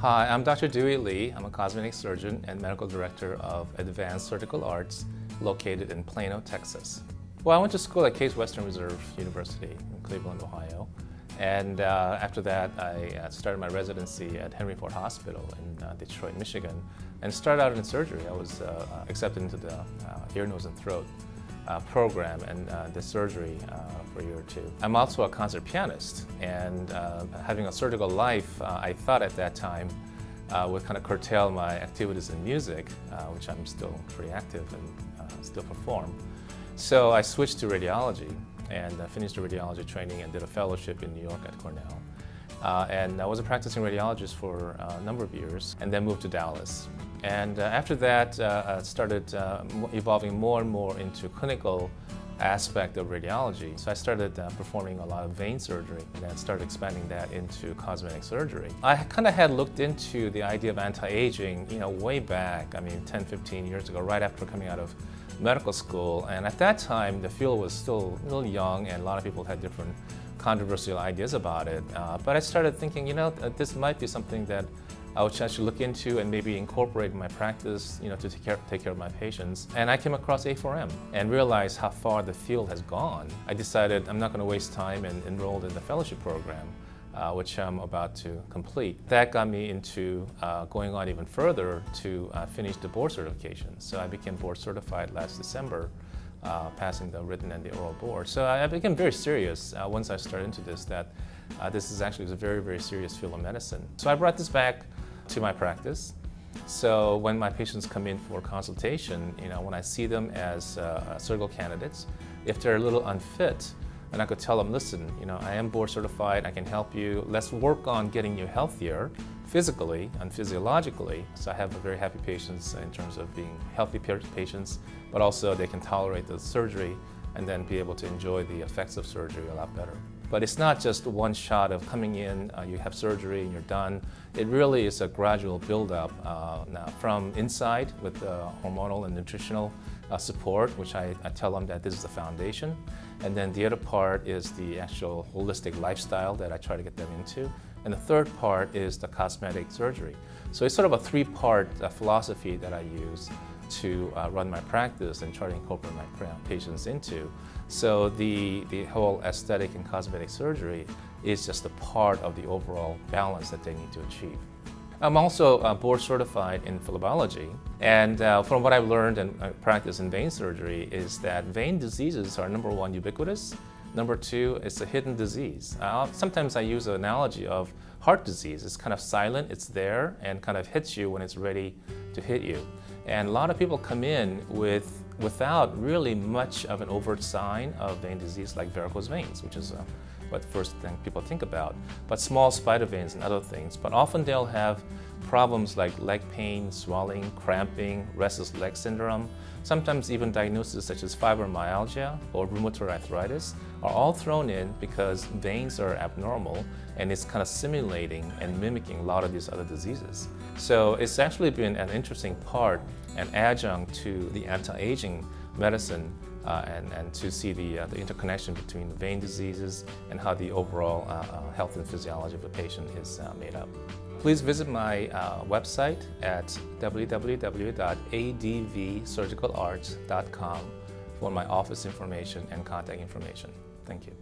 Hi, I'm Dr. Doohi Lee. I'm a cosmetic surgeon and medical director of Advanced Surgical Arts located in Plano, Texas. Well, I went to school at Case Western Reserve University in Cleveland, Ohio. And after that, I started my residency at Henry Ford Hospital in Detroit, Michigan, and started out in surgery. I was accepted into the ear, nose, and throat program and did surgery for a year or two. I'm also a concert pianist, and having a surgical life, I thought at that time would kind of curtail my activities in music, which I'm still pretty active and still perform. So I switched to radiology and finished the radiology training and did a fellowship in New York at Cornell. And I was a practicing radiologist for a number of years and then moved to Dallas. And after that, I started evolving more and more into clinical aspect of radiology. So I started performing a lot of vein surgery and then started expanding that into cosmetic surgery. I kind of had looked into the idea of anti-aging, way back, 10, 15 years ago, right after coming out of medical school. And at that time, the field was still a little young and a lot of people had different controversial ideas about it. But I started thinking, this might be something that I should look into and maybe incorporate in my practice, to take care of my patients. And I came across A4M and realized how far the field has gone. I decided I'm not going to waste time and enrolled in the fellowship program, which I'm about to complete. That got me into going on even further to finish the board certification. So I became board certified last December, passing the written and the oral board. So I became very serious once I started into this, that this is actually a very, very serious field of medicine. So I brought this back to my practice. So when my patients come in for consultation, when I see them as surgical candidates, if they're a little unfit, and I could tell them, listen, I am board certified, I can help you. Let's work on getting you healthier physically and physiologically. So I have very happy patients in terms of being healthy patients, but also they can tolerate the surgery and then be able to enjoy the effects of surgery a lot better. But it's not just one shot of coming in, you have surgery and you're done. It really is a gradual build-up now from inside with hormonal and nutritional support, which I tell them that this is the foundation. And then the other part is the actual holistic lifestyle that I try to get them into. And the third part is the cosmetic surgery. So it's sort of a three-part philosophy that I use to run my practice and try to incorporate my patients into. So the whole aesthetic and cosmetic surgery is just a part of the overall balance that they need to achieve. I'm also board certified in phlebology, and from what I've learned and practice in vein surgery is that vein diseases are, number one, ubiquitous. Number two, it's a hidden disease. Sometimes I use an analogy of heart disease. It's kind of silent, it's there, and kind of hits you when it's ready to hit you. And a lot of people come in without really much of an overt sign of vein disease like varicose veins, which is what first thing people think about, but small spider veins and other things. But often they'll have problems like leg pain, swelling, cramping, restless leg syndrome. Sometimes even diagnoses such as fibromyalgia or rheumatoid arthritis are all thrown in because veins are abnormal and it's kind of simulating and mimicking a lot of these other diseases. So it's actually been an interesting part, an adjunct to the anti-aging medicine and to see the interconnection between the vein diseases and how the overall health and physiology of a patient is made up. Please visit my website at www.advsurgicalarts.com for my office information and contact information. Thank you.